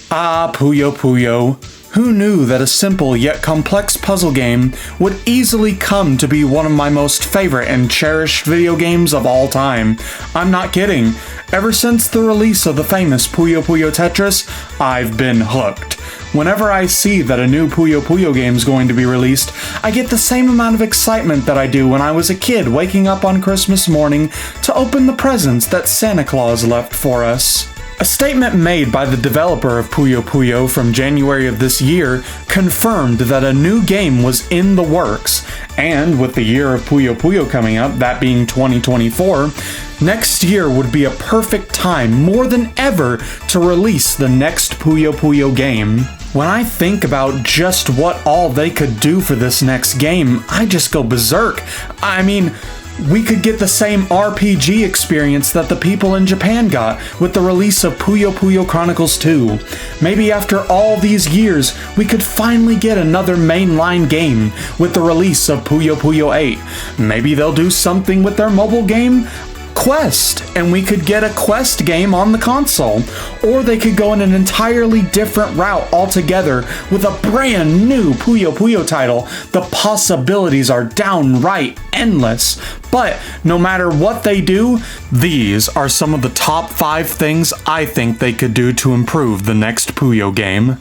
Ah, Puyo Puyo. Who knew that a simple yet complex puzzle game would easily come to be one of my most favorite and cherished video games of all time? I'm not kidding. Ever since the release of the famous Puyo Puyo Tetris, I've been hooked. Whenever I see that a new Puyo Puyo game is going to be released, I get the same amount of excitement that I do when I was a kid waking up on Christmas morning to open the presents that Santa Claus left for us. A statement made by the developer of Puyo Puyo from January of this year confirmed that a new game was in the works, and with the year of Puyo Puyo coming up, that being 2024, next year would be a perfect time, more than ever, to release the next Puyo Puyo game. When I think about just what all they could do for this next game, I just go berserk. I mean, we could get the same RPG experience that the people in Japan got with the release of Puyo Puyo Chronicles 2. Maybe after all these years, we could finally get another mainline game with the release of Puyo Puyo 8. Maybe they'll do something with their mobile game, Quest, and we could get a Quest game on the console. Or they could go in an entirely different route altogether with a brand new Puyo Puyo title. The possibilities are downright endless. But no matter what they do, these are some of the top 5 things I think they could do to improve the next Puyo game.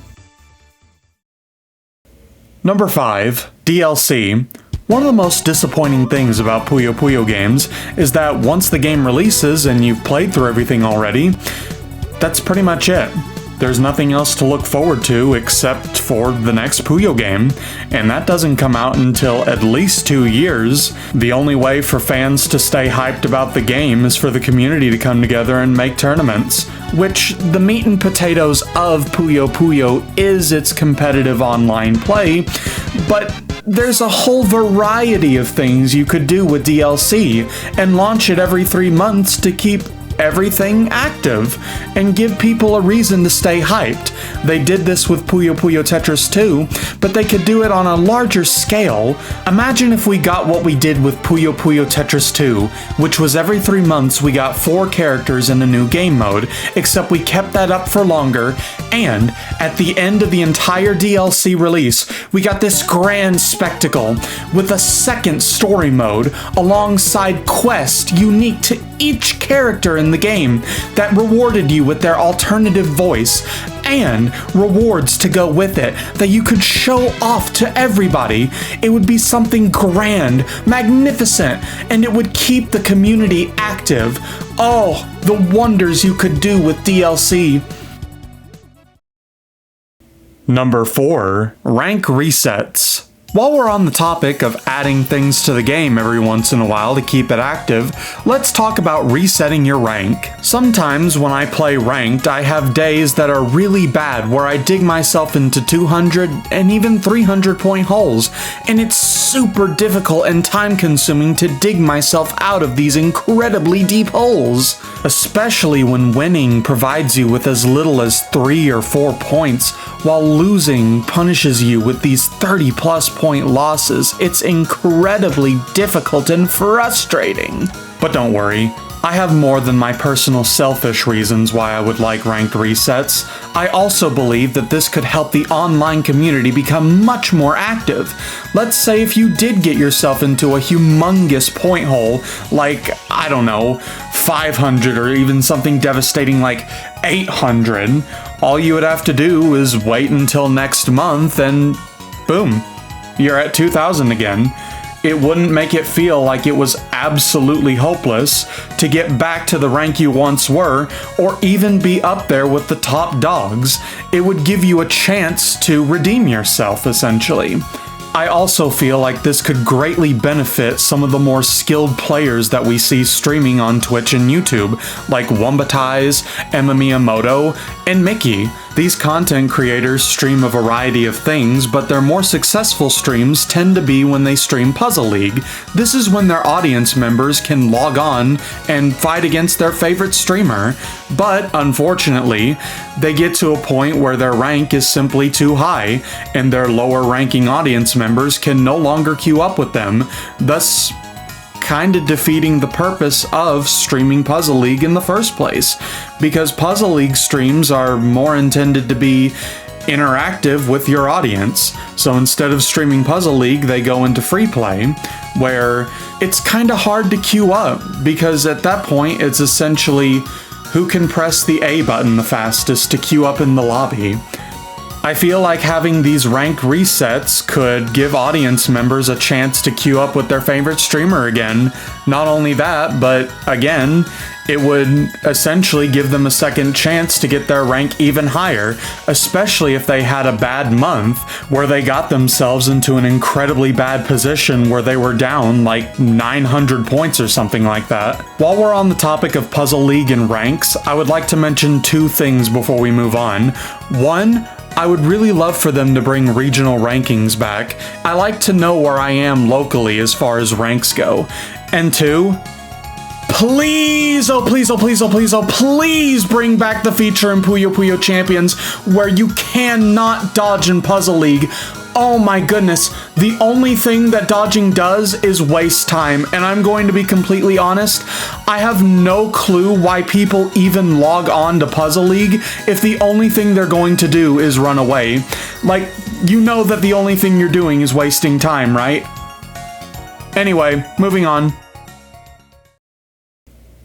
Number 5, DLC. One of the most disappointing things about Puyo Puyo games is that once the game releases and you've played through everything already, that's pretty much it. There's nothing else to look forward to except for the next Puyo game, and that doesn't come out until at least 2 years. The only way for fans to stay hyped about the game is for the community to come together and make tournaments, which the meat and potatoes of Puyo Puyo is its competitive online play, but there's a whole variety of things you could do with DLC and launch it every 3 months to keep everything active and give people a reason to stay hyped. They did this with Puyo Puyo Tetris 2, but they could do it on a larger scale. Imagine if we got what we did with Puyo Puyo Tetris 2, which was every 3 months we got 4 characters in a new game mode, except we kept that up for longer, and at the end of the entire DLC release, we got this grand spectacle with a second story mode alongside quests unique to each character in the game that rewarded you with their alternative voice and rewards to go with it that you could show off to everybody. It would be something grand, magnificent, and it would keep the community active. Oh, the wonders you could do with DLC. Number 4, rank resets. While we're on the topic of adding things to the game every once in a while to keep it active, let's talk about resetting your rank. Sometimes when I play ranked, I have days that are really bad where I dig myself into 200 and even 300 point holes, and it's super difficult and time consuming to dig myself out of these incredibly deep holes. Especially when winning provides you with as little as 3 or 4 points, while losing punishes you with these 30+ point losses. It's incredibly difficult and frustrating. But don't worry, I have more than my personal selfish reasons why I would like ranked resets. I also believe that this could help the online community become much more active. Let's say if you did get yourself into a humongous point hole, like, I don't know, 500 or even something devastating like 800, all you would have to do is wait until next month and boom, you're at 2,000 again. It wouldn't make it feel like it was absolutely hopeless to get back to the rank you once were, or even be up there with the top dogs. It would give you a chance to redeem yourself, essentially. I also feel like this could greatly benefit some of the more skilled players that we see streaming on Twitch and YouTube, like Wombatai's, Emma Miyamoto, and Mickey. These content creators stream a variety of things, but their more successful streams tend to be when they stream Puzzle League. This is when their audience members can log on and fight against their favorite streamer. But unfortunately, they get to a point where their rank is simply too high, and their lower ranking audience members can no longer queue up with them, thus kind of defeating the purpose of streaming Puzzle League in the first place, because Puzzle League streams are more intended to be interactive with your audience. So instead of streaming Puzzle League, they go into free play, where it's kind of hard to queue up, because at that point it's essentially who can press the A button the fastest to queue up in the lobby. I feel like having these rank resets could give audience members a chance to queue up with their favorite streamer again. Not only that, but again, it would essentially give them a second chance to get their rank even higher, especially if they had a bad month where they got themselves into an incredibly bad position where they were down like 900 points or something like that. While we're on the topic of Puzzle League and ranks, I would like to mention two things before we move on. One, I would really love for them to bring regional rankings back. I like to know where I am locally as far as ranks go. And two, please, oh please, oh please, oh please, oh please bring back the feature in Puyo Puyo Champions where you cannot dodge in Puzzle League. Oh my goodness, the only thing that dodging does is waste time, and I'm going to be completely honest, I have no clue why people even log on to Puzzle League if the only thing they're going to do is run away. Like, you know that the only thing you're doing is wasting time, right? Anyway, moving on.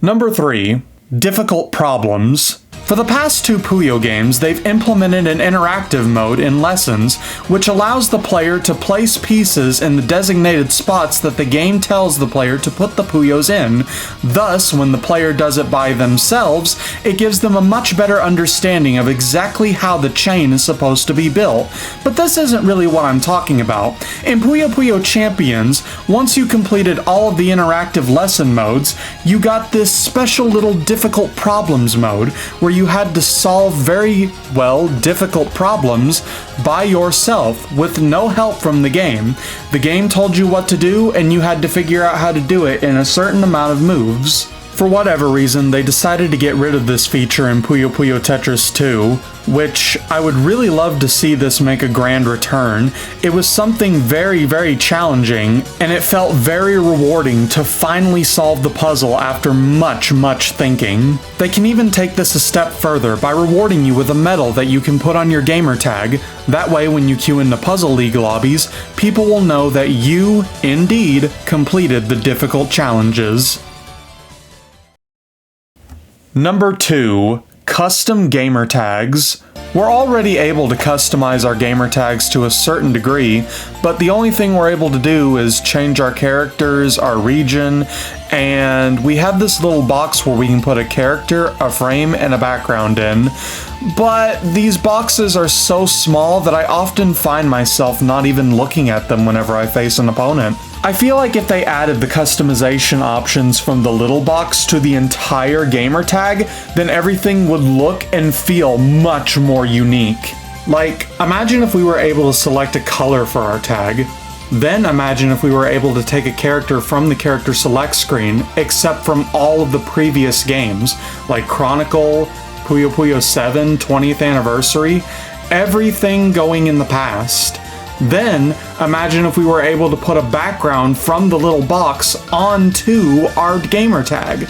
Number 3, difficult problems. For the past two Puyo games, they've implemented an interactive mode in lessons, which allows the player to place pieces in the designated spots that the game tells the player to put the Puyos in. Thus, when the player does it by themselves, it gives them a much better understanding of exactly how the chain is supposed to be built. But this isn't really what I'm talking about. In Puyo Puyo Champions, once you completed all of the interactive lesson modes, you got this special little difficult problems mode, where you had to solve very, well, difficult problems by yourself with no help from the game. The game told you what to do, and you had to figure out how to do it in a certain amount of moves. For whatever reason, they decided to get rid of this feature in Puyo Puyo Tetris 2, which I would really love to see this make a grand return. It was something very, very challenging, and it felt very rewarding to finally solve the puzzle after much, much thinking. They can even take this a step further by rewarding you with a medal that you can put on your gamer tag. That way, when you queue into Puzzle League lobbies, people will know that you, indeed, completed the difficult challenges. Number 2, custom gamer tags. We're already able to customize our gamer tags to a certain degree, but the only thing we're able to do is change our characters, our region, and we have this little box where we can put a character, a frame, and a background in. But these boxes are so small that I often find myself not even looking at them whenever I face an opponent. I feel like if they added the customization options from the little box to the entire gamer tag, then everything would look and feel much more unique. Like, imagine if we were able to select a color for our tag. Then imagine if we were able to take a character from the character select screen, except from all of the previous games, like Chronicle, Puyo Puyo 7, 20th Anniversary, everything going in the past. Then, imagine if we were able to put a background from the little box onto our gamer tag.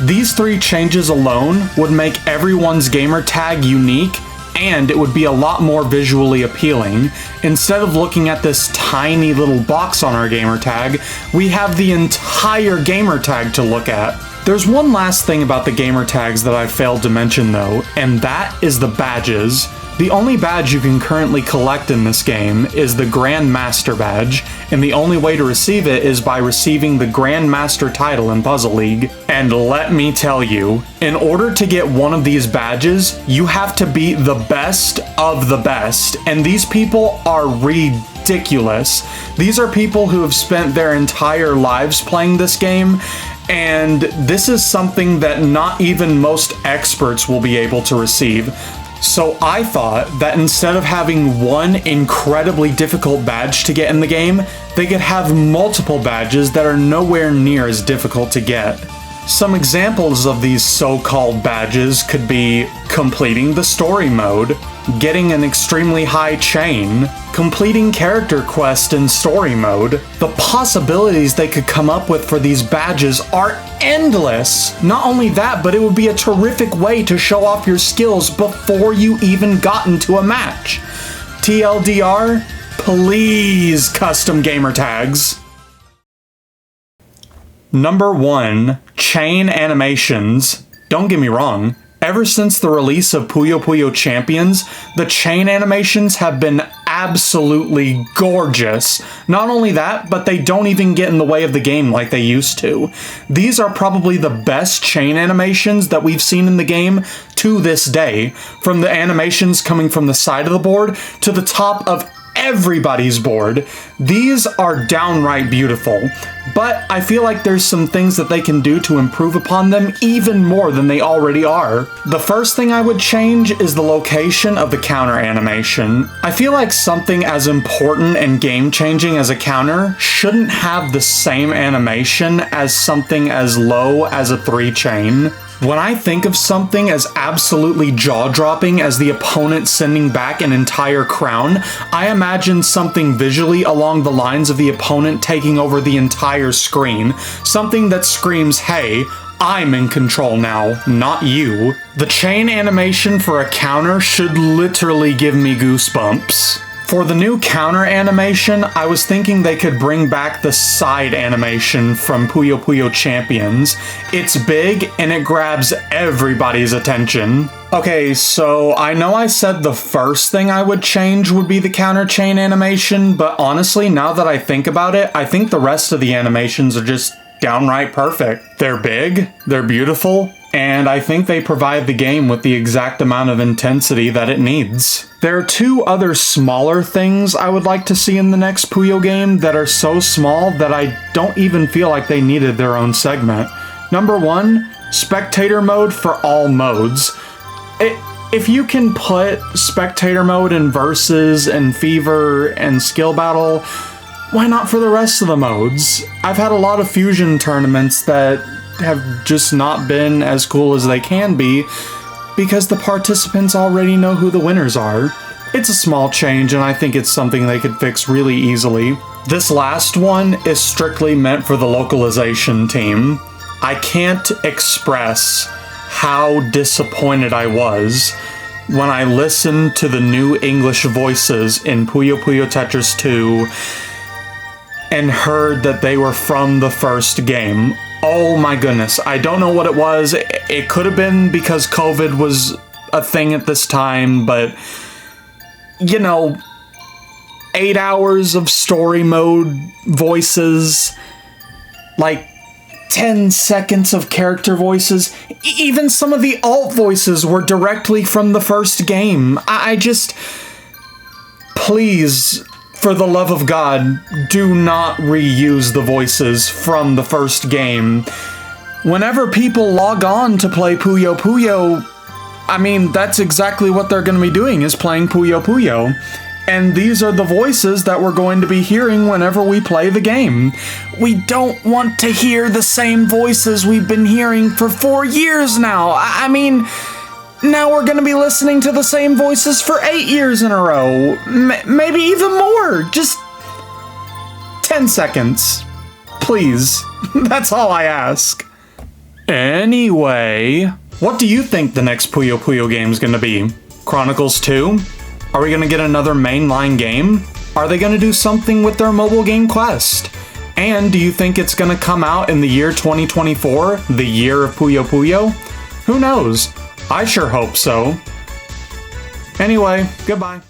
These three changes alone would make everyone's gamer tag unique, and it would be a lot more visually appealing. Instead of looking at this tiny little box on our gamer tag, we have the entire gamer tag to look at. There's one last thing about the gamer tags that I failed to mention though, and that is the badges. The only badge you can currently collect in this game is the Grand Master badge, and the only way to receive it is by receiving the Grand Master title in Puzzle League. And let me tell you, in order to get one of these badges, you have to be the best of the best, and these people are ridiculous. These are people who have spent their entire lives playing this game, and this is something that not even most experts will be able to receive. So I thought that instead of having one incredibly difficult badge to get in the game, they could have multiple badges that are nowhere near as difficult to get. Some examples of these so-called badges could be completing the story mode, getting an extremely high chain, completing character quest in story mode. The possibilities they could come up with for these badges are endless. Not only that, but it would be a terrific way to show off your skills before you even got into a match. TLDR, please custom gamer tags. Number 1, chain animations. Don't get me wrong, ever since the release of Puyo Puyo Champions, the chain animations have been absolutely gorgeous. Not only that, but they don't even get in the way of the game like they used to. These are probably the best chain animations that we've seen in the game to this day, from the animations coming from the side of the board to the top of everybody's board. These are downright beautiful, but I feel like there's some things that they can do to improve upon them even more than they already are. The first thing I would change is the location of the counter animation. I feel like something as important and game-changing as a counter shouldn't have the same animation as something as low as a 3 chain. When I think of something as absolutely jaw-dropping as the opponent sending back an entire crown, I imagine something visually along the lines of the opponent taking over the entire screen. Something that screams, hey, I'm in control now, not you. The chain animation for a counter should literally give me goosebumps. For the new counter animation, I was thinking they could bring back the side animation from Puyo Puyo Champions. It's big and it grabs everybody's attention. Okay, so I know I said the first thing I would change would be the counter chain animation, but honestly, now that I think about it, I think the rest of the animations are just downright perfect. They're big, they're beautiful, and I think they provide the game with the exact amount of intensity that it needs. There are 2 other smaller things I would like to see in the next Puyo game that are so small that I don't even feel like they needed their own segment. Number 1, spectator mode for all modes. If you can put spectator mode in Versus and Fever and Skill Battle, why not for the rest of the modes? I've had a lot of fusion tournaments that have just not been as cool as they can be because the participants already know who the winners are. It's a small change and I think it's something they could fix really easily. This last one is strictly meant for the localization team. I can't express how disappointed I was when I listened to the new English voices in Puyo Puyo Tetris 2 and heard that they were from the first game. Oh my goodness, I don't know what it was. It could have been because COVID was a thing at this time, but you know, 8 hours of story mode voices, like 10 seconds of character voices, even some of the alt voices were directly from the first game. I just, please, for the love of God, do not reuse the voices from the first game. Whenever people log on to play Puyo Puyo, I mean, that's exactly what they're going to be doing, is playing Puyo Puyo. And these are the voices that we're going to be hearing whenever we play the game. We don't want to hear the same voices we've been hearing for 4 years now. I mean, now we're going to be listening to the same voices for 8 years in a row. Maybe even more. Just 10 seconds. Please. That's all I ask. Anyway, what do you think the next Puyo Puyo game is going to be? Chronicles 2? Are we going to get another mainline game? Are they going to do something with their mobile game Quest? And do you think it's going to come out in the year 2024, the year of Puyo Puyo? Who knows? I sure hope so. Anyway, goodbye.